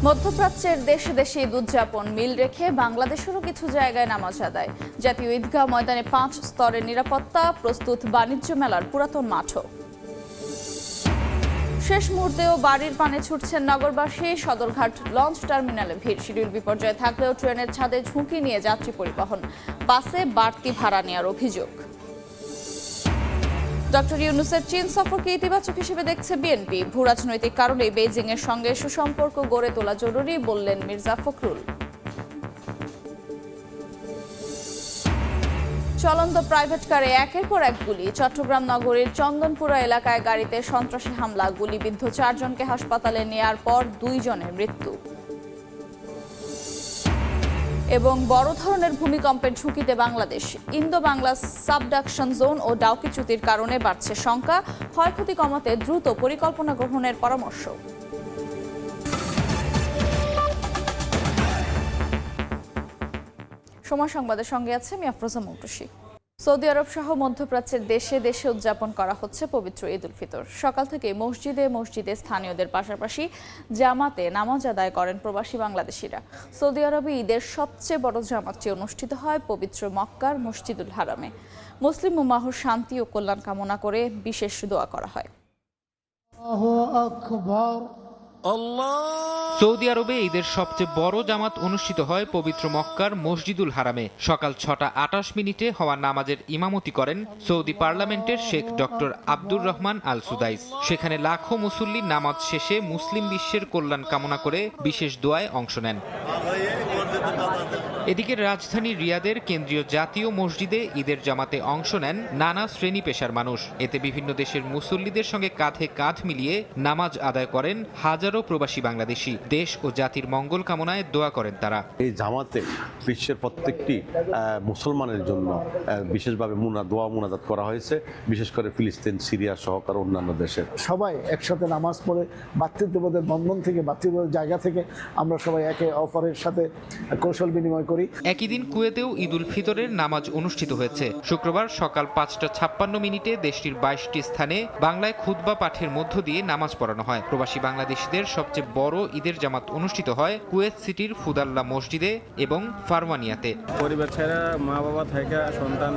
মধ্যপ্রাচ্যের দেশে দেশে ঈদ উদযাপন মিল রেখে বাংলাদেশেরও কিছু জায়গায় নামাজ আদায়। জাতীয় ঈদগাহ ময়দানে 5 স্তরের নিরাপত্তা, প্রস্তুত বাণিজ্য মেলার পুরাতন মাঠও। শেষ মুহূর্তেও বাড়ির পানে ছুটছেন নগরবাসী। সদরঘাট লঞ্চ টার্মিনালে ভিড়। শিডিউল বিপর্যয় থাকলেও ট্রেনের ছাদে ঝুঁকি নিয়ে যাত্রী পরিবহন, বাসে বাড়তি ভাড়া নেওয়ার অভিযোগ। ডক্টর ইউনূসের চীন সফরকে ইতিবাচক হিসেবে দেখছে বিএনপি। ভূরাজনৈতিক কারণে বেইজিং এর সঙ্গে সুসম্পর্ক গড়ে তোলা জরুরি বললেন মির্জা ফখরুল। চলন্ত প্রাইভেট কারে একের পর এক গুলি। চট্টগ্রাম নগরীর চন্দনপুরা এলাকায় গাড়িতে সন্ত্রাসী হামলা, গুলিবিদ্ধ 4 জনকে হাসপাতালে নেয়ার পর 2 জনের মৃত্যু। এবং বড় ধরনের ভূমিকম্পের ঝুঁকিতে বাংলাদেশ। ইন্দো বাংলা সাবডাকশন জোন ও ডাউকি চ্যুতির কারণে বাড়ছে শঙ্কা। ক্ষয়ক্ষতি কমাতে দ্রুত পরিকল্পনা গ্রহণের পরামর্শ। সময় সংবাদের সঙ্গে আছে আমি আফরোজা মৌটুসী। সৌদি আরব সহ মধ্যপ্রাচ্যের দেশে দেশে উদযাপন করা হচ্ছে পবিত্র ঈদ উল ফিতর। সকাল থেকে মসজিদে মসজিদে স্থানীয়দের পাশাপাশি জামাতে নামাজ আদায় করেন প্রবাসী বাংলাদেশিরা। সৌদি আরবে ঈদের সবচেয়ে বড় জামাতটি অনুষ্ঠিত হয় পবিত্র মক্কার মসজিদুল হারামে। মুসলিম উম্মাহর শান্তি ও কল্যাণ কামনা করে বিশেষ দোয়া করা হয়। সৌদি আরবে ঈদের সবচেয়ে বড় জামাত অনুষ্ঠিত হয় পবিত্র মক্কার মসজিদুল হারামে। সকাল 6:28 হওয়া নামাজের ইমামতি করেন সৌদি পার্লামেন্টের শেখ ডক্টর আব্দুর রহমান আল সুদাইস। সেখানে লাখো মুসল্লি নামাজ শেষে মুসলিম বিশ্বের কল্যাণ কামনা করে বিশেষ দোয়ায় অংশ নেন। এদিকে রাজধানী রিয়াদের কেন্দ্রীয় জাতীয় মসজিদে ঈদের জামাতে অংশ নেন নানা শ্রেণী পেশার মানুষ। এতে বিভিন্ন দেশের মুসল্লিদের সঙ্গে কাঁধে কাঁধ মিলিয়ে নামাজ আদায় করেন হাজারো প্রবাসী বাংলাদেশি। দেশ ও জাতির মঙ্গল কামনায় দোয়া করেন তারা। এই জামাতে বিশ্বের প্রত্যেকটি মুসলমানের জন্য বিশেষভাবে দোয়া মুনাজাত করা হয়েছে, বিশেষ করে ফিলিস্তিন, সিরিয়া সহকার অন্যান্য দেশের সবাই একসাথে নামাজ পড়ে ভ্রাতৃত্ববোধের বন্ধন থেকে, ভ্রাতৃত্ববোধের জায়গা থেকে আমরা সবাই একে অপরের সাথে কৌশল বিনিময় করি। একই দিন কুয়েতেও ঈদ উল ফিতরের নামাজ অনুষ্ঠিত হয়েছে। শুক্রবার সকাল 5:56 দেশটির 22টি স্থানে বাংলায় খুতবা পাঠের মধ্য দিয়ে নামাজ পড়ানো হয়। প্রবাসী বাংলাদেশিদের সবচেয়ে বড় ঈদের জামাত অনুষ্ঠিত হয় কুয়েত সিটির ফুদাল্লা মসজিদে এবং ফারওয়ানিয়াতে। পরিবার ছেড়ে, মা বাবা থেকে, সন্তান,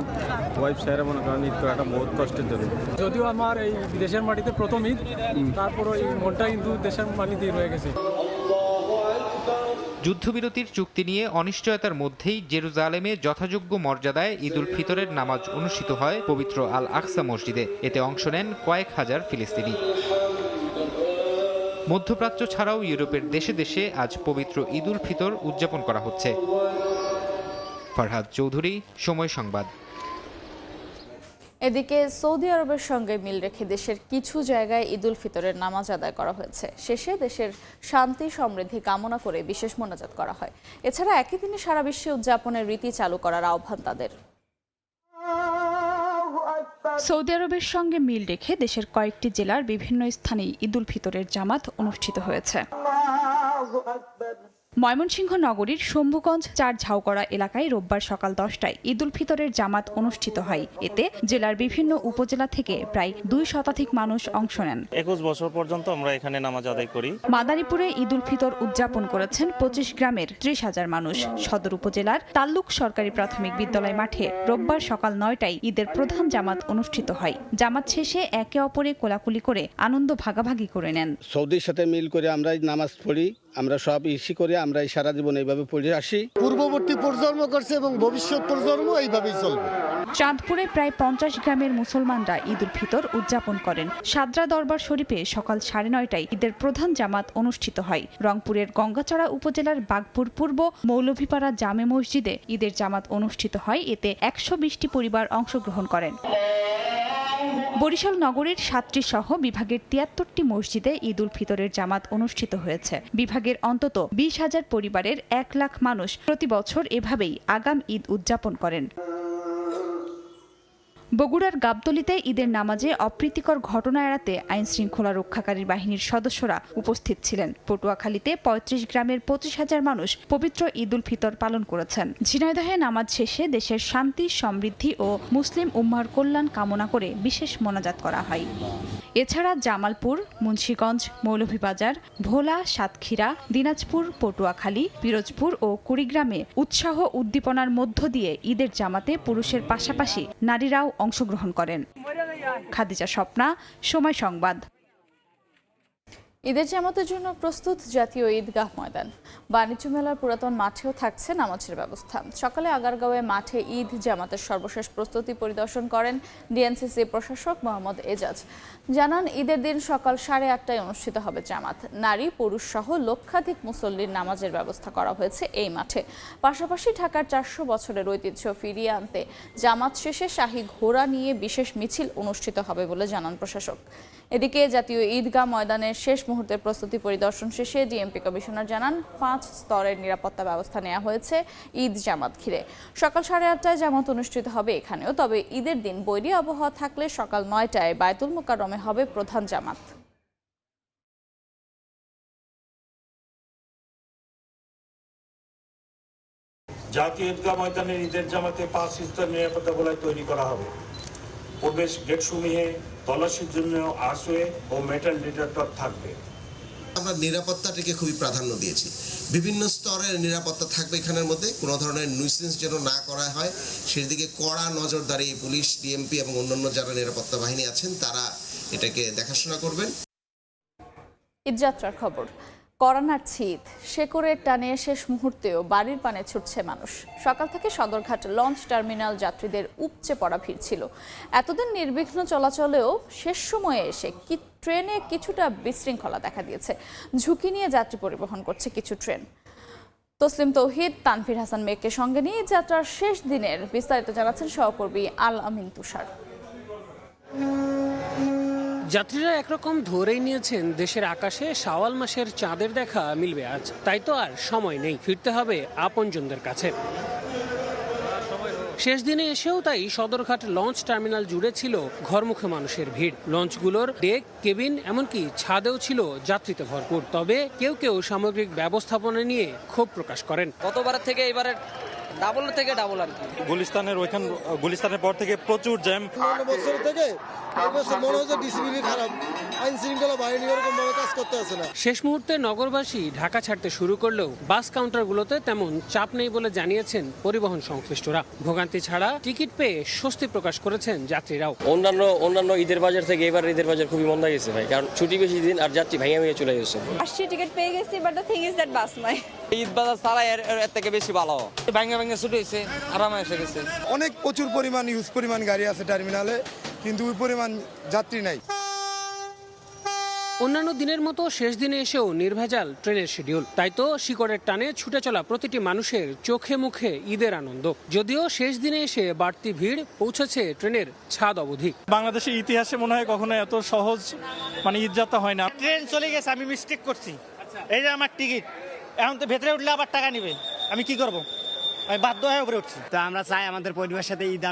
ওয়াইফ ছেড়ে মনে করেন ঈদ করাটা বহুত কষ্টের জন্য। যদিও আমার এই দেশের মাটিতে প্রথম ঈদ, তারপরও এই মনটা কিন্তু দেশের মাটিতেই রয়ে গেছে। যুদ্ধবিরতির চুক্তি নিয়ে অনিশ্চয়তার মধ্যেই জেরুজালেমে যথাযোগ্য মর্যাদায় ঈদ উল ফিতরের নামাজ অনুষ্ঠিত হয় পবিত্র আল আকসা মসজিদে। এতে অংশ নেন কয়েক হাজার ফিলিস্তিনি। মধ্যপ্রাচ্য ছাড়াও ইউরোপের দেশে দেশে আজ পবিত্র ঈদ উল ফিতর উদযাপন করা হচ্ছে। ফরহাদ চৌধুরী, সময় সংবাদ। এদিকে সৌদি আরবের সঙ্গে মিল রেখে দেশের কিছু জায়গায় ঈদ উল ফিতরের নামাজ আদায় করা হয়েছে। শেষে দেশের শান্তি সমৃদ্ধি কামনা করে বিশেষ মোনাজাত করা হয়। এছাড়া একই দিনে সারা বিশ্বে উদযাপনের রীতি চালু করার আহ্বান তাদের। সৌদি আরবের সঙ্গে মিল রেখে দেশের কয়েকটি জেলার বিভিন্ন স্থানে ঈদ উল ফিতরের জামাত অনুষ্ঠিত হয়েছে। ময়মনসিংহ নগরীর শম্ভুগঞ্জ 4 ঝাউকড়া এলাকায় রোববার সকাল 10টায় ঈদ উল ফিতরের জামাত অনুষ্ঠিত হয়। এতে জেলার বিভিন্ন উপজেলা থেকে প্রায় 2 শতাধিক মানুষ অংশ নেন। 21 বছর পর্যন্ত আমরা এখানে নামাজ আদায় করি। মাদারীপুরে ঈদ উল ফিতর উদযাপন করেছেন 25 গ্রামের 30,000 মানুষ। সদর উপজেলার তাল্লুক সরকারি প্রাথমিক বিদ্যালয় মাঠে রোববার সকাল 9টায় ঈদের প্রধান জামাত অনুষ্ঠিত হয়। জামাত শেষে একে অপরে কোলাকুলি করে আনন্দ ভাগাভাগি করে নেন। সৌদির সাথে মিল করে আমরা নামাজ পড়ি, আমরা সব ইসি করে আমরা সারা জীবন এইভাবে পড়ে আসি। পূর্ববর্তী প্রজন্ম করছে এবং ভবিষ্যৎ প্রজন্ম এইভাবেই চলবে। চাঁদপুরে প্রায় 50 গ্রামের মুসলমানরা ঈদ উল ফিতর উদযাপন করেন। সাদরা দরবার শরীফে সকাল 9:30টায় ঈদের প্রধান জামাত অনুষ্ঠিত হয়। রংপুরের গঙ্গাচড়া উপজেলার বাগপুর পূর্ব মৌলভীপাড়া জামে মসজিদে ঈদের জামাত অনুষ্ঠিত হয়। এতে 120টি পরিবার অংশগ্রহণ করেন। বরিশাল নগরীর 7টি সহ বিভাগের 73টি মসজিদে ঈদ উল ফিতরের জামাত অনুষ্ঠিত হয়েছে। বিভাগের অন্তত 20,000 পরিবারের 1 লাখ মানুষ প্রতি বছর এভাবেই আগাম ঈদ উদযাপন করেন। বগুড়ার গাবতলীতে ঈদের নামাজে অপ্রীতিকর ঘটনা এড়াতে আইন শৃঙ্খলা রক্ষাকারী বাহিনীর সদস্যরা উপস্থিত ছিলেন। পটুয়াখালীতে 35 গ্রামের 25,000 মানুষ পবিত্র ঈদ উল ফিতর পালন করেছেন। ঝিনাইদহে নামাজ শেষে দেশের শান্তি সমৃদ্ধি ও মুসলিম উম্মাহর কল্যাণ কামনা করে বিশেষ মোনাজাত করা হয়। এছাড়া জামালপুর, মুন্সিগঞ্জ, মৌলভীবাজার, ভোলা, সাতক্ষীরা, দিনাজপুর, পটুয়াখালী, পিরোজপুর ও কুড়িগ্রামে উৎসাহ উদ্দীপনার মধ্য দিয়ে ঈদের জামাতে পুরুষের পাশাপাশি নারীরাও অংশগ্রহণ করেন। খাদিজা স্বপ্না, সময় সংবাদ। ঈদের জামাতের জন্য প্রস্তুত জাতীয় ঈদগাহ ময়দান। বাণিজ্য মেলার পুরাতন মাঠেও থাকছে নামাজের ব্যবস্থা। সকালে আগারগাঁওয়ে মাঠে ঈদ জামাতের সর্বশেষ প্রস্তুতি পরিদর্শন করেন ডিএনসিসি প্রশাসক মোহাম্মদ এজাজ। জানান, ঈদের দিন সকাল 8:30টায় অনুষ্ঠিত হবে জামাত। নারী পুরুষ সহ লক্ষাধিক মুসল্লির নামাজের ব্যবস্থা করা হয়েছে এই মাঠে। পাশাপাশি ঢাকার 400 বছরের ঐতিহ্য ফিরিয়ে আনতে জামাত শেষে শাহী ঘোড়া নিয়ে বিশেষ মিছিল অনুষ্ঠিত হবে বলে জানান প্রশাসক। এদিকে জাতীয় ঈদগাহ ময়দানের শেষ মুহূর্তের প্রস্তুতি পরিদর্শন শেষে ডিএমপি কমিশনার জানান, 5 স্তরের নিরাপত্তা ব্যবস্থা নেওয়া হয়েছে ঈদ জামাত ঘিরে। সকাল 8:30টায় জামাত অনুষ্ঠিত হবে এখানেও। তবে ঈদের দিন বৈরী আবহাওয়া থাকলে সকাল 9টায় বায়তুল মোকাররমে হবে প্রধান জামাত। জাতীয় ঈদগাহ ময়দানের ঈদের জামাতে 5 স্তর নিরাপত্তা বলয় তৈরি করা হবে। প্রবেশ গেটসমূহে তল্লাশির জন্য আরসওয়ে ও মেটাল ডিটেক্টর থাকবে। আমরা নিরাপত্তাটিকে খুবই প্রাধান্য দিয়েছি। বিভিন্ন স্তরের নিরাপত্তা থাকবে এখানের মধ্যে। কোনো ধরনের নিউসেন্স যেন না করা হয় সেদিকে কড়া নজরদারি পুলিশ, ডিএমপি এবং অন্যান্য যারা নিরাপত্তা বাহিনী আছেন তারা এটাকে দেখাশোনা করবেন। ঈদযাত্রার খবর। করোনার ছিদ শেকড়ের টানে শেষ মুহূর্তেও বাড়ির পানে ছুটছে মানুষ। সকাল থেকে সদরঘাট লঞ্চ টার্মিনাল যাত্রীদের উপচে পড়া ভিড় ছিল। এতদিন নির্বিঘ্ন চলাচলেও শেষ সময়ে এসে ট্রেনে কিছুটা বিশৃঙ্খলা দেখা দিয়েছে। ঝুঁকি নিয়ে যাত্রী পরিবহন করছে কিছু ট্রেন। তসলিম তৌহিদ, তানভীর হাসান মেঘকে সঙ্গে নিয়ে যাত্রার শেষ দিনের বিস্তারিত জানাচ্ছেন সহকর্মী আল আমিন তুষার। যাত্রীরা একরকম ধরেই নিয়েছেন দেশের আকাশে শাওয়াল মাসের চাঁদের দেখা মিলবে আজ। তাই তো আর সময় নেই, ফিরতে হবে আপনজনদের কাছে। শেষ দিনে এসেও তাই সদরঘাট লঞ্চ টার্মিনাল জুড়ে ছিল ঘরমুখে মানুষের ভিড়। লঞ্চগুলোর ডেক, কেবিন এমনকি ছাদেও ছিল যাত্রীতে ভরপুর। তবে কেউ কেউ সামগ্রিক ব্যবস্থাপনা নিয়ে ক্ষোভ প্রকাশ করেন। গতবারের থেকে এবারে ডাবল আর কি। গুলিস্তানের পর থেকে প্রচুর জ্যাম। বছর থেকে মনে হচ্ছে ডিসিপ্লিন খারাপ, আইন শৃঙ্খলা বাহিনী এরকম ভাবে কাজ করতে আছে না। শেষ মুহূর্তে নগরবাসী ঢাকা ছাড়তে শুরু করলেও বাস কাউন্টারগুলোতে তেমন চাপ নেই বলে জানিয়েছেন পরিবহন সংশ্লিষ্টরা। ভোগান্তি ছাড়া টিকিট পেয়ে স্বস্তি প্রকাশ করেছেন যাত্রীরাও। অন্যান্য ঈদের বাজার থেকে এবার ঈদের বাজার খুবই মন্দা গেছে ভাই, কারণ ছুটি বেশি দিন আর যাত্রী ভাইয়া চলে গেছে। আসছি, টিকিট পেয়ে গেছি, but the thing is that bus নাই। ঈদ বাজার ছাড়া এর থেকে বেশি ভালো। ভাঙা ছুটি হয়েছে, আরামে এসে গেছে। অনেক প্রচুর পরিমাণ হিউজ পরিমাণ গাড়ি আছে টার্মিনালে, কিন্তু ওই পরিমাণ যাত্রী নাই। অন্যান্য দিনের মতো শেষ দিনে এসেও নির্ভেজাল ট্রেনের শিডিউল। তাই তো শিকড়ের টানে ছুটে চলা প্রতিটি মানুষের চোখে মুখে ঈদের আনন্দ। যদিও শেষ দিনে এসে বাড়তি ভিড় পৌঁছেছে ট্রেনের ছাদ অবধি। বাংলাদেশের ইতিহাসে মনে হয় কখনো এত সহজ ঈদযাত্রা হয় না। ট্রেন চলে গেছে, আমি মিস্টেক করছি। এই যে আমার টিকিট, এখন তো ভেতরে উঠলে আবার টাকা নেবে, আমি কি করব? আমি বাধ্য হয়ে উপরে উঠছি। তো আমরা চাই আমাদের পরিবারের সাথে ঈদ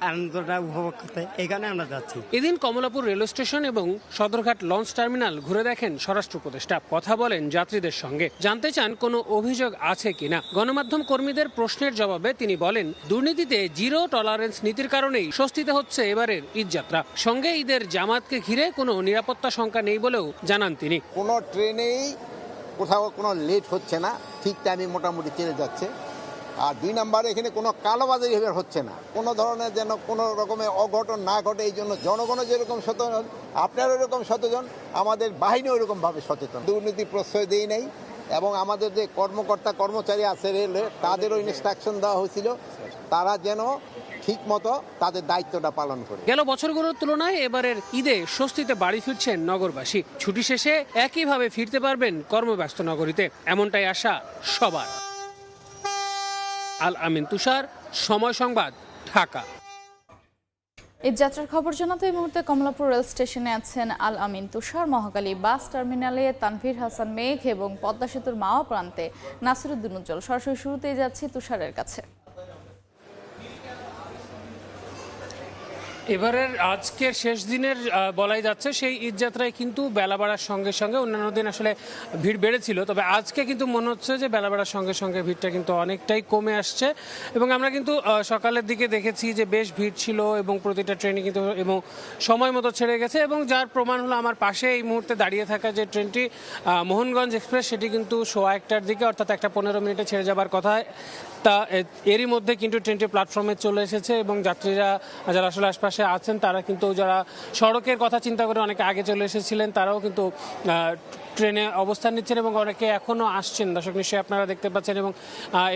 আনন্দটা উপভোগ করতে, এই কারণে আমরা যাচ্ছি। এদিন কমলাপুর রেল স্টেশন এবং সদরঘাট লঞ্চ টার্মিনাল ঘুরে দেখেন স্বরাষ্ট্র উপদেষ্টা। কথা বলেন যাত্রীদের সঙ্গে, জানতে চান কোনো অভিযোগ আছে কিনা। গণমাধ্যম কর্মীদের প্রশ্নের জবাবে তিনি বলেন, দুর্নীতিতে জিরো টলারেন্স নীতির কারণেই স্বস্তিতে হচ্ছে এবারের ঈদযাত্রা। সঙ্গে ঈদের জামাতকে ঘিরে কোনো নিরাপত্তা শঙ্কা নেই বলেও জানান তিনি। কোনো ট্রেনেই কোথাও কোনো লেট হচ্ছে না, ঠিক টাইমে মোটামুটি চলে যাচ্ছে। আর 2 নম্বরে এখানে কোনো কালোবাজারি হচ্ছে না, কোনো ধরনের যেন কোনো রকমের অঘটন না ঘটে। এই জন্য জনগণও যেরকম সচেতন, আপনারা ওরকম সচেতন, আমাদের বাহিনী ওরকমভাবে সচেতন। দুর্নীতি প্রশ্রয় দেই নাই এবং আমাদের যে কর্মকর্তা কর্মচারী আছে রেলে, তাদেরও ইনস্ট্রাকশন দেওয়া হয়েছিল তারা যেন ঠিক মতো তাদের দায়িত্বটা পালন করে। গেল বছরগুলোর তুলনায় এবারের ঈদে স্বস্তিতে বাড়ি ফিরছেন নগরবাসী। ছুটি শেষে একইভাবে ফিরতে পারবেন কর্মব্যস্ত নগরীতে, এমনটাই আশা সবার। আল আমিন তুষার, সময় সংবাদ, ঢাকা। ঈদযাত্রার খবর জানাতে এই মুহূর্তে কমলাপুর রেল স্টেশনে আছেন আল আমিন তুষার। মহাখালী বাস টার্মিনালে তানভীর হাসান মেঘ এবং পদ্মা সেতুর মাওয়া প্রান্তে নাসিরউদ্দিন উজ্জ্বল। সরাসরি শুরুতেই যাচ্ছি তুষারের কাছে। এবারের আজকের শেষ দিনের বলাই যাচ্ছে সেই ঈদযাত্রায় কিন্তু বেলা বাড়ার সঙ্গে সঙ্গে অন্যান্য দিন আসলে ভিড় বেড়েছিল, তবে আজকে কিন্তু মনে হচ্ছে যে বেলা বাড়ার সঙ্গে সঙ্গে ভিড়টা কিন্তু অনেকটাই কমে আসছে। এবং আমরা কিন্তু সকালের দিকে দেখেছি যে বেশ ভিড় ছিল এবং প্রতিটা ট্রেনে কিন্তু এবং সময় মতো ছেড়ে গেছে, এবং যার প্রমাণ হলো আমার পাশে এই মুহূর্তে দাঁড়িয়ে থাকা যে ট্রেনটি মোহনগঞ্জ এক্সপ্রেস, সেটি কিন্তু 1:15-টার দিকে অর্থাৎ 1:15 মিনিটে ছেড়ে যাবার কথা। তা এরই মধ্যে কিন্তু ট্রেনটি প্ল্যাটফর্মে চলে এসেছে এবং যাত্রীরা যারা আসলে আশপাশে আছেন তারা কিন্তু যারা সড়কের কথা চিন্তা করে অনেকে আগে চলে এসেছিলেন তারাও কিন্তু ট্রেনে অবস্থান নিচ্ছেন এবং অনেকে এখনও আসছেন। দর্শক নিশ্চয়ই আপনারা দেখতে পাচ্ছেন। এবং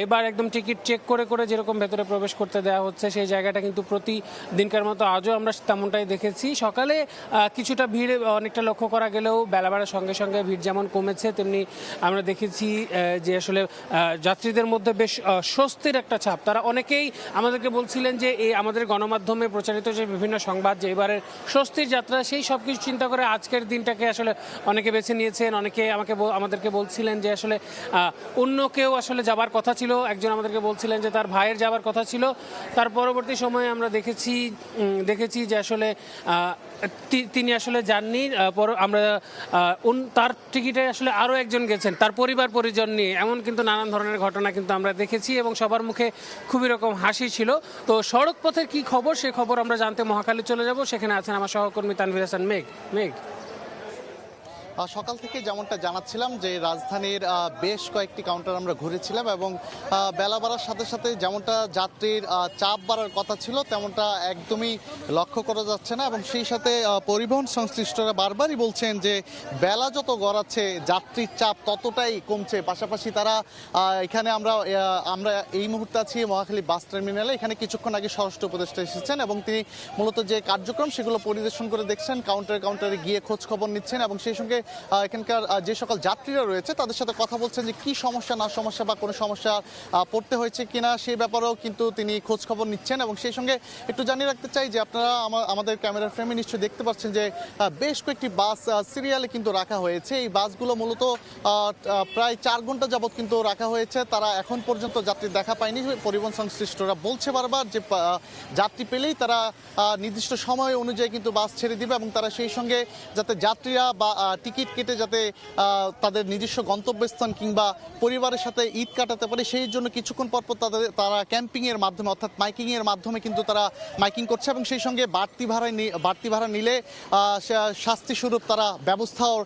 এবার একদম টিকিট চেক করে করে যেরকম ভেতরে প্রবেশ করতে দেওয়া হচ্ছে সেই জায়গাটা কিন্তু প্রতিদিনকার মতো আজও আমরা তেমনটাই দেখেছি। সকালে কিছুটা ভিড় অনেকটা লক্ষ্য করা গেলেও বেলা বাড়ার সঙ্গে সঙ্গে ভিড় যেমন কমেছে তেমনি আমরা দেখেছি যে আসলে যাত্রীদের মধ্যে বেশ স্বস্তির একটা ছাপ। তারা অনেকেই আমাদেরকে বলছিলেন যে এই আমাদের গণমাধ্যমে প্রচারিত যে বিভিন্ন সংবাদ যে এবারের স্বস্তির যাত্রা, সেই সব কিছু চিন্তা করে আজকের দিনটাকে আসলে অনেকে বেছে নিয়েছেন। অনেকে আমাদেরকে বলছিলেন যে আসলে অন্য কেউ আসলে যাবার কথা ছিল, একজন আমাদেরকে বলছিলেন যে তার ভাইয়ের যাবার কথা ছিল। তার পরবর্তী সময়ে আমরা দেখেছি যে আসলে তিনি আসলে যাননি। আমরা তার টিকিটে আসলে আরও একজন গেছেন তার পরিবার পরিজন নিয়ে, এমন কিন্তু নানান ধরনের ঘটনা কিন্তু আমরা দেখেছি এবং সবার মুখে খুবই রকম হাসি ছিল। তো সড়ক পথের কি খবর সে খবর আমরা জানতে মহাখালী চলে যাব। সেখানে আছেন আমার সহকর্মী তানভীর হাসান মেঘ। সকাল থেকে যেমনটা জানাচ্ছিলাম যে রাজধানীর বেশ কয়েকটি কাউন্টার আমরা ঘুরেছিলাম এবং বেলা বাড়ার সাথে সাথে যেমনটা যাত্রীর চাপ বাড়ার কথা ছিল তেমনটা একদমই লক্ষ্য করা যাচ্ছে না। এবং সেই সাথে পরিবহন সংশ্লিষ্টরা বারবারই বলছেন যে বেলা যত গড়াচ্ছে যাত্রীর চাপ ততটাই কমছে। পাশাপাশি তারা এখানে আমরা এই মুহূর্তে আছি মহাখালী বাস টার্মিনালে। এখানে কিছুক্ষণ আগে স্বরাষ্ট্র উপদেষ্টা এসেছেন এবং তিনি মূলত যে কার্যক্রম সেগুলো পরিদর্শন করে দেখছেন, কাউন্টারে গিয়ে খোঁজ খবর নিচ্ছেন এবং সেই সঙ্গে এখানকার যে সকল যাত্রীরা রয়েছে তাদের সাথে কথা বলছেন যে কি সমস্যা না সমস্যা বা কোনো সমস্যা পড়তে হয়েছে কিনা সেই ব্যাপারেও কিন্তু তিনি খোঁজ খবর নিচ্ছেন। এবং সেই সঙ্গে একটু জানিয়ে রাখতে চাই যে আপনারা আমাদের ক্যামেরার ফ্রেমে নিশ্চয়ই দেখতে পাচ্ছেন যে বেশ কয়েকটি বাস সিরিয়ালে কিন্তু রাখা হয়েছে। এই বাসগুলো মূলত প্রায় 4 ঘন্টা যাবৎ কিন্তু রাখা হয়েছে। তারা এখন পর্যন্ত যাত্রী দেখা পায়নি। পরিবহন সংশ্লিষ্টরা বলছে বারবার যে যাত্রী পেলেই তারা নির্দিষ্ট সময় অনুযায়ী কিন্তু বাস ছেড়ে দিবে এবং তারা সেই সঙ্গে যাতে যাত্রীরা বা টিকিট কেটে যাতে তাদের নিজস্ব গন্তব্যস্থান কিংবা পরিবারের সাথে ঈদ কাটাতে পারে সেই জন্য কিছুক্ষণ পর তারা ক্যাম্পিংয়ের মাধ্যমে অর্থাৎ মাইকিংয়ের মাধ্যমে কিন্তু তারা মাইকিং করছে এবং সেই সঙ্গে বাড়তি ভাড়া নিলে শাস্তি স্বরূপ তারা ব্যবস্থাও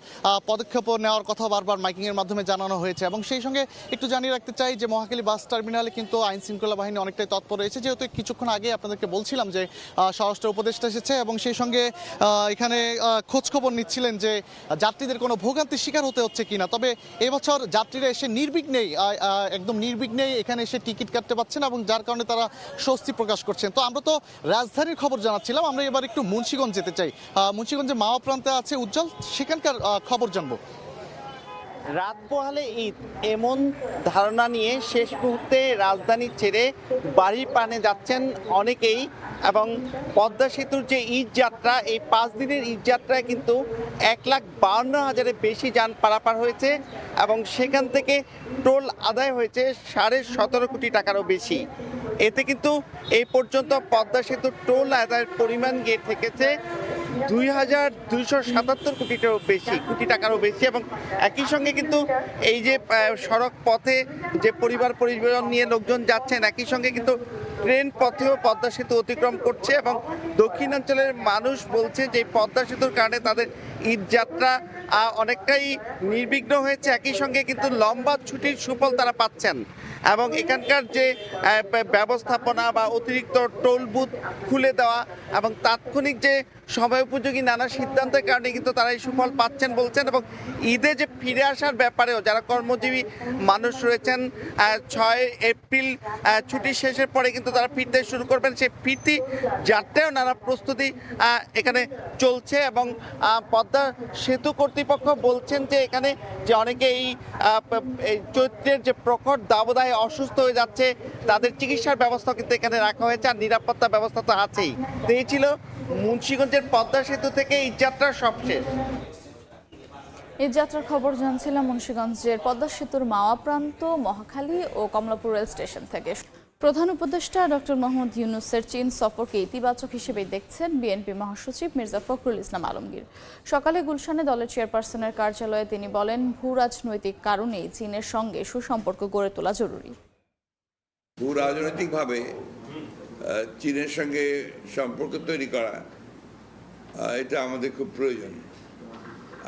পদক্ষেপ নেওয়ার কথা বারবার মাইকিংয়ের মাধ্যমে জানানো হয়েছে। এবং সেই সঙ্গে একটু জানিয়ে রাখতে চাই যে মহাখালী বাস টার্মিনালে কিন্তু আইন শৃঙ্খলা বাহিনী অনেকটাই তৎপর রয়েছে। যেহেতু কিছুক্ষণ আগে আপনাদেরকে বলছিলাম যে স্বরাষ্ট্র উপদেষ্টা এসেছে এবং সেই সঙ্গে এখানে খোঁজখবর নিচ্ছিলেন যে যাত্রীদের কোনো ভোগান্তির শিকার হতে হচ্ছে কিনা। তবে এবছর যাত্রীরা এসে একদম নির্বিঘ্নেই এখানে এসে টিকিট কাটতে পারছেন এবং যার কারণে তারা স্বস্তি প্রকাশ করছেন। তো আমরা তো রাজধানীর খবর জানাচ্ছিলাম, আমরা এবার একটু মুন্সিগঞ্জ যেতে চাই। মুন্সিগঞ্জে মাওয়া প্রান্তে আছে উজ্জ্বল, সেখানকার খবর জানবো। রাত পোহালে ঈদ এমন ধারণা নিয়ে শেষ মুহূর্তে রাজধানী ছেড়ে বাড়ির প্রাণে যাচ্ছেন অনেকেই। এবং পদ্মা সেতুর যে ঈদ যাত্রা, এই 5 দিনের ঈদ যাত্রায় কিন্তু 1,52,000-এর বেশি যান পারাপার হয়েছে এবং সেখান থেকে টোল আদায় হয়েছে 17.5 কোটি টাকারও বেশি। এতে কিন্তু এই পর্যন্ত পদ্মা সেতুর টোল আদায়ের পরিমাণ গিয়ে থেকেছে 2,277 কোটি টাকারও বেশি। এবং একই সঙ্গে কিন্তু এই যে সড়ক পথে যে পরিবহন নিয়ে লোকজন যাচ্ছেন, একই সঙ্গে কিন্তু ট্রেন পথেও পদ্মা সেতু অতিক্রম করছে এবং দক্ষিণাঞ্চলের মানুষ বলছে যে পদ্মা সেতুর কারণে তাদের ঈদ যাত্রা অনেকটাই নির্বিঘ্ন হয়েছে। একই সঙ্গে কিন্তু লম্বা ছুটির সুফল তারা পাচ্ছেন এবং এখানকার যে ব্যবস্থাপনা বা অতিরিক্ত টোল বুথ খুলে দেওয়া এবং তাৎক্ষণিক যে সময় উপযোগী নানা সিদ্ধান্তের কারণে কিন্তু তারা এই সুফল পাচ্ছেন বলছেন। এবং ঈদে যে ফিরে আসার ব্যাপারেও যারা কর্মজীবী মানুষ রয়েছেন 6 এপ্রিল ছুটি শেষের পরে কিন্তু তারা ফিরতে শুরু করবেন, সেই ফিরতি যাত্রায়ও নানা প্রস্তুতি এখানে চলছে। এবং পদ্মা সেতু কর্তৃপক্ষ বলছেন যে এখানে যে অনেকে এই চৈত্রের যে প্রখর দাবদাহে অসুস্থ হয়ে যাচ্ছে তাদের চিকিৎসার ব্যবস্থা কিন্তু এখানে রাখা হয়েছে আর নিরাপত্তা ব্যবস্থা তো আছেই। তো এই ছিল মুন্সিগঞ্জের পদ্মা সেতু থেকে এই যাত্রার সবশেষ। এই যাত্রার খবর জানছিলাম মুন্সিগঞ্জের পদ্মা সেতুর মাওয়া প্রান্ত, মহাখালী ও কমলাপুর রেল স্টেশন থেকে। প্রধান উপদেষ্টা ডক্টর মোহাম্মদ ইউনূসের চীন সফরকে ইতিবাচক হিসেবে দেখছেন বিএনপি মহাসচিব মির্জা ফখরুল ইসলাম আলমগীর। সকালে গুলশানে দলের চেয়ারপারসনের কার্যালয়ে তিনি বলেন, ভূ রাজনৈতিক কারণেই চীনের সঙ্গে সুসম্পর্ক গড়ে তোলা জরুরি। ভূ রাজনৈতিকভাবে চীনের সঙ্গে সম্পর্ক তৈরি করা এটা আমাদের খুব প্রয়োজন।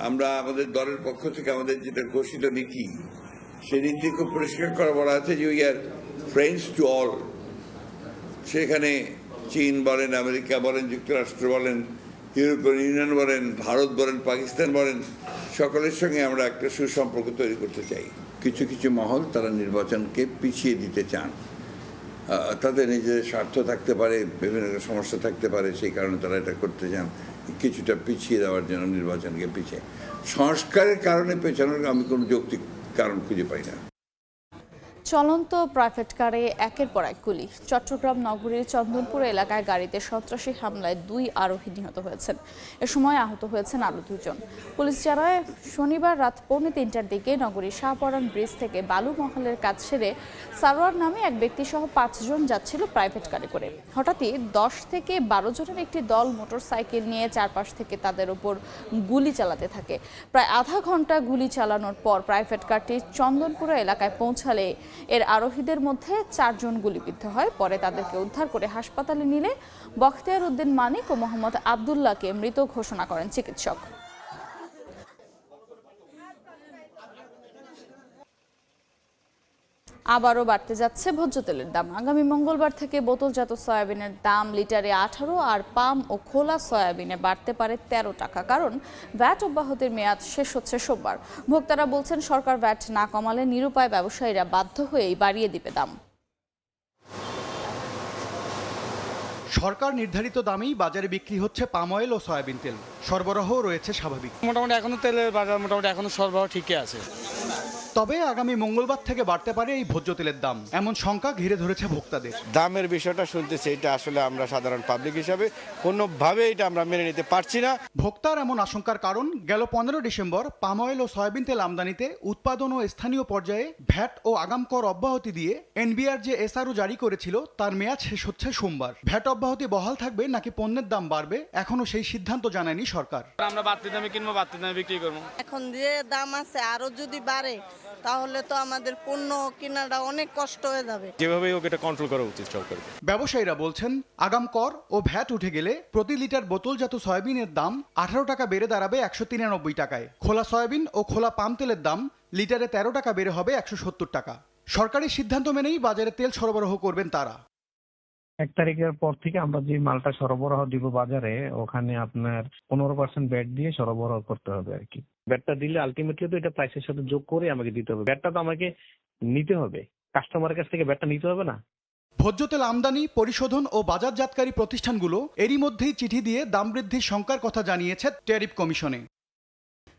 আমরা আমাদের দলের পক্ষ থেকে আমাদের যেটা ঘোষিত নীতি, সেই নীতি খুব পরিষ্কার করে বলা আছে যে we are friends to all. সেখানে চীন বলেন, আমেরিকা বলেন, যুক্তরাষ্ট্র বলেন, ইউরোপিয়ান ইউনিয়ন বলেন, ভারত বলেন, পাকিস্তান বলেন, সকলের সঙ্গে আমরা একটা সুসম্পর্ক তৈরি করতে চাই। কিছু কিছু মহল তারা নির্বাচনকে পিছিয়ে দিতে চান, তাদের নিজেদের স্বার্থ থাকতে পারে, বিভিন্ন সমস্যা থাকতে পারে, সেই কারণে তারা এটা করতে চান, কিছুটা পিছিয়ে দেওয়ার জন্য নির্বাচনকে পিছিয়ে। সংস্কারের কারণে পেছানোর আমি কোনো যৌক্তিক কারণ খুঁজে পাই না। চলন্ত প্রাইভেট কারে একের পর এক গুলি। চট্টগ্রাম নগরীর চন্দনপুর এলাকায় গাড়িতে সন্ত্রাসী হামলায় 2 আরোহী নিহত হয়েছেন। এ সময় আহত হয়েছেন আরও 2 জন। পুলিশ জানায়, শনিবার রাত 2:45টার দিকে নগরীর শাহপরান ব্রিজ থেকে বালু মহলের কাজ সেরে সারোয়ার নামে এক ব্যক্তি সহ 5 জন যাচ্ছিল প্রাইভেট কারে করে। হঠাৎই 10 থেকে 12 জনের একটি দল মোটরসাইকেল নিয়ে চারপাশ থেকে তাদের উপর গুলি চালাতে থাকে। প্রায় আধা ঘন্টা গুলি চালানোর পর প্রাইভেট কারটি চন্দনপুর এলাকায় পৌঁছালে এর আরোহীদের মধ্যে 4 জন গুলিবিদ্ধ হয়। পরে তাদেরকে উদ্ধার করে হাসপাতালে নিলে বখতিয়ার উদ্দিন মানিক ও মোহাম্মদ আবদুল্লাহকে মৃত ঘোষণা করেন চিকিৎসক। আবারও বাড়তে যাচ্ছে ভোজ্য তেলের দাম। আগামী মঙ্গলবার থেকে বোতলজাত সয়াবিনের দাম লিটারে 18 আর পাম ও খোলা সয়াবিনে বাড়তে পারে 13 টাকা, কারণ ভ্যাট অব্যাহতির মেয়াদ শেষ হচ্ছে সোমবার। ভোক্তারা বলছেন, সরকার ভ্যাট না কমালে নিরুপায় ব্যবসায়ীরা বাধ্য হয়েই বাড়িয়ে দিবে দাম। সরকার নির্ধারিত দামেই বাজারে বিক্রি হচ্ছে পাম অয়েল ও সয়াবিন তেল, সরবরাহ রয়েছে স্বাভাবিক। মোটামুটি এখনো তেলের বাজার মোটামুটি এখনো সরবরাহ ঠিকই আছে। তবে আগামী মঙ্গলবার থেকে বাড়তে পারে এই ভোজ্য তেলের দাম, এমন শঙ্কা ঘিরে ধরেছে ভোক্তাদের। দামের বিষয়টা শুনতেছে, এটা আসলে আমরা সাধারণ পাবলিক হিসাবে কোনোভাবে এটা আমরা মেনে নিতে পারছি না। ভোক্তার এমন আশঙ্কার কারণ, গেল 15 ডিসেম্বর পাম অয়েল ও সয়াবিন তেল আমদানিতে উৎপাদন ও স্থানীয় পর্যায়ে ভ্যাট ও আগাম কর অব্যাহতি দিয়ে এনবিআর যে এসআরও জারি করেছিল তার মেয়াদ শেষ হচ্ছে সোমবার। ভ্যাট অব্যাহতি বহাল থাকবে নাকি পণ্যের দাম বাড়বে, এখনো সেই সিদ্ধান্ত জানায়নি সরকার। আমরা বাড়তি দামে কিনবো, বাড়তি দামে বিক্রি করবো। এখন যে দাম আছে আরো যদি বাড়ে তাহলে তো আমাদের পণ্য কেনাটা অনেক কষ্ট হয়ে যাবে। যেভাবে হোক এটা কন্ট্রোল করা উচিত সরকার। ব্যবসায়ীরা বলছেন, আগাম কর ও ভ্যাট উঠে গেলে প্রতি লিটার বোতলজাত সয়াবিনের দাম 18 টাকা বেড়ে দাঁড়াবে 193 টাকায়। খোলা সয়াবিন ও খোলা পাম তেলের দাম লিটারে 13 টাকা বেড়ে হবে 170 টাকা। সরকারি সিদ্ধান্ত মেনেই বাজারে তেল সরবরাহ করবেন তারা। 1 তারিখের পর থেকে আমরা যে মালটা সরবরাহ দিব বাজারে, ওখানে আপনার 15% ব্যাট দিয়ে সরবরাহ করতে হবে আর কি। ব্যাটটা দিলে আলটিমেটলি তো এটা প্রাইসের সাথে যোগ করে আমাকে দিতে হবে। ব্যাটটা তো আমাকে নিতে হবে, কাস্টমারের কাছ থেকে ব্যাটটা নিতে হবে না। ভোজ্য তেল আমদানি, পরিশোধন ও বাজারজাতকারী প্রতিষ্ঠানগুলো এরই মধ্যেই চিঠি দিয়ে দাম বৃদ্ধির শঙ্কার কথা জানিয়েছে ট্যারিফ কমিশনে।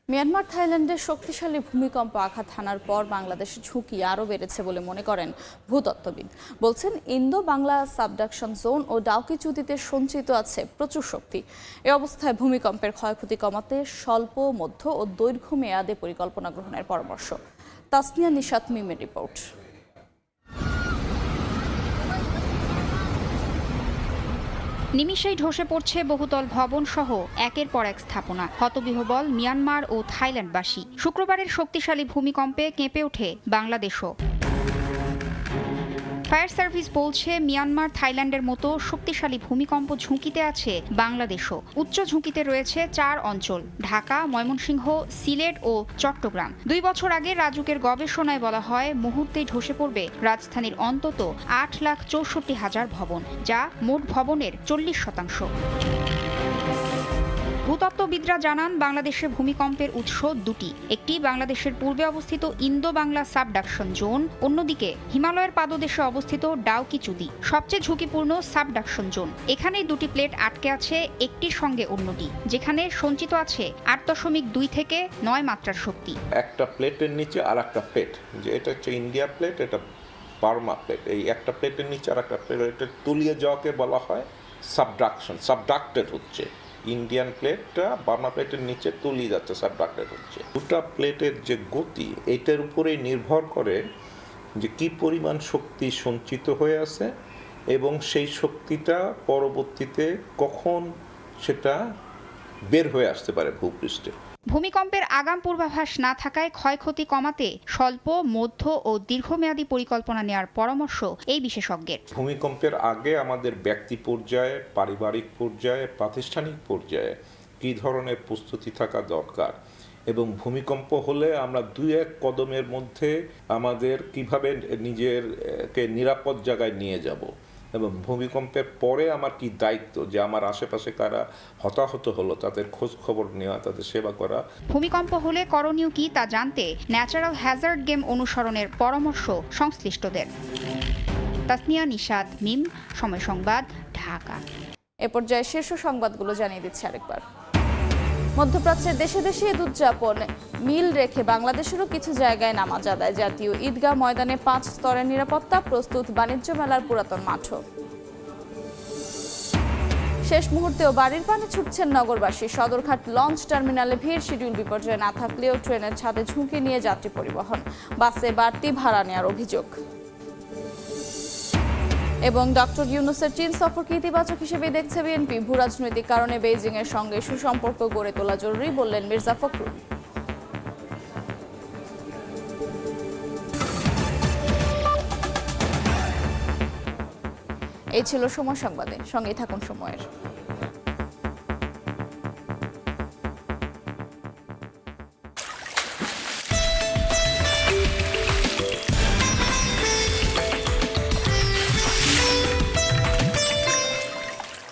মিয়ানমার থাইল্যান্ডের শক্তিশালী ভূমিকম্প আঘাত হানার পর বাংলাদেশের ঝুঁকি আরও বেড়েছে বলে মনে করেন ভূতত্ত্ববিদ। বলছেন, ইন্দো বাংলা সাবডাকশন জোন ও ডাউকি চুক্তিতে সঞ্চিত আছে প্রচুর শক্তি। এ অবস্থায় ভূমিকম্পের ক্ষয়ক্ষতি কমাতে স্বল্প, মধ্য ও দৈর্ঘ্য মেয়াদে পরিকল্পনা গ্রহণের পরামর্শ। তাসনিয়া নিশাত মিমের রিপোর্ট। নিমিষেই ধসে পড়ছে বহুতল ভবন সহ একের পর এক স্থাপনা। হতবিহ্বল মিয়ানমার ও থাইল্যান্ডবাসী। শুক্রবারের শক্তিশালী ভূমিকম্পে কেঁপে ওঠে বাংলাদেশও। ফায়ার সার্ভিস বলছে, মিয়ানমার থাইল্যান্ডের মতো শক্তিশালী ভূমিকম্প ঝুঁকিতে আছে বাংলাদেশও। উচ্চ ঝুঁকিতে রয়েছে 4 অঞ্চল: ঢাকা, ময়মনসিংহ, সিলেট ও চট্টগ্রাম। 2 বছর আগে রাজুকের গবেষণায় বলা হয়, মুহূর্তেই ধসে পড়বে রাজধানীর অন্তত 8,64,000 ভবন, যা মোট ভবনের 40%। ভূতত্ত্ববিদরা জানান, বাংলাদেশে ভূমিকম্পের উৎস দুটি। একটি বাংলাদেশের পূর্বে অবস্থিত ইন্দো বাংলা সাবডাকশন জোন, অন্যদিকে হিমালয়ের পাদদেশে অবস্থিত ডাউকি চুক্তি, সবচেয়ে ঝুঁকিপূর্ণ সাবডাকশন জোন। এখানে 2টি প্লেট আটকে আছে একটির সঙ্গে অন্যটি, যেখানে সঞ্চিত আছে 8.2 থেকে 9 মাত্রার শক্তি। একটা প্লেটের নিচে আর একটা প্লেট, যে এটা হচ্ছে ইন্ডিয়া প্লেট, এটা বার্মা প্লেট। এই একটা প্লেটের নিচে আর একটা প্লেটের তুলিয়ে যাওয়াকে বলা হয় সাবডাকশন। সাবডাক্টেড হচ্ছে ইন্ডিয়ান প্লেটটা বার্মা প্লেটের নিচে তুলিয়ে যাচ্ছে, সাবডাক্টেড হচ্ছে। দুটা প্লেটের যে গতি, এটার উপরেই নির্ভর করে যে কি পরিমাণ শক্তি সঞ্চিত হয়ে আছে এবং সেই শক্তিটা পরবর্তীতে কখন সেটা বের হয়ে আসতে পারে ভূপৃষ্ঠে। ভূমিকম্পের আগাম পূর্বাভাস না থাকায় ক্ষয়ক্ষতি কমাতে স্বল্প, মধ্য ও দীর্ঘমেয়াদী পরিকল্পনা নেওয়ার পরামর্শ এই বিশেষজ্ঞের। ভূমিকম্পের আগে আমাদের ব্যক্তি পর্যায়ে, পারিবারিক পর্যায়ে, প্রাতিষ্ঠানিক পর্যায়ে কী ধরনের প্রস্তুতি থাকা দরকার এবং ভূমিকম্প হলে আমরা 2-1 কদমের মধ্যে আমাদের কিভাবে নিজেরকে নিরাপদ জায়গায় নিয়ে যাব এবং ভূমিকম্পের পরে আমার কি দায়িত্ব, যে আমার আশেপাশে কারা হতাহত হলো তাদের খোঁজ খবর নেওয়া, তাদের সেবা করা। ভূমিকম্প হলে করণীয় কি তা জানতে ন্যাচারাল হ্যাজার্ড গেম অনুসরণের পরামর্শ সংশ্লিষ্টদের। তাসনিয়া নিশাত, মিম, সময় সংবাদ, ঢাকা। এ পর্যায়ে শীর্ষ সংবাদগুলো জানিয়ে দিচ্ছি আরেকবার। মধ্যপ্রাচ্যের দেশে দেশে ঈদ উদযাপন মিল রেখে বাংলাদেশেরও কিছু জায়গায় নামাজ আদায়। জাতীয় ঈদগাহ ময়দানে 5 স্তরের নিরাপত্তা, প্রস্তুত বাণিজ্য মেলার পুরাতন মাঠও। শেষ মুহূর্তেও বাড়ির পানে ছুটছেন নগরবাসী। সদরঘাট লঞ্চ টার্মিনালে ভিড়, শিডিউল বিপর্যয় না থাকলেও ট্রেনের ছাদে ঝুঁকি নিয়ে যাত্রী পরিবহন, বাসে বাড়তি ভাড়া নেওয়ার অভিযোগ। এবং ডক্টর ইউনূসের চীন সফরকে ইতিবাচক হিসেবে দেখছে বিএনপি। ভূ রাজনৈতিক কারণে বেইজিং এর সঙ্গে সুসম্পর্ক গড়ে তোলা জরুরি বললেন মির্জা ফখরুল। এই ছিল সময় সংবাদে, সঙ্গেই থাকুন সময়ের।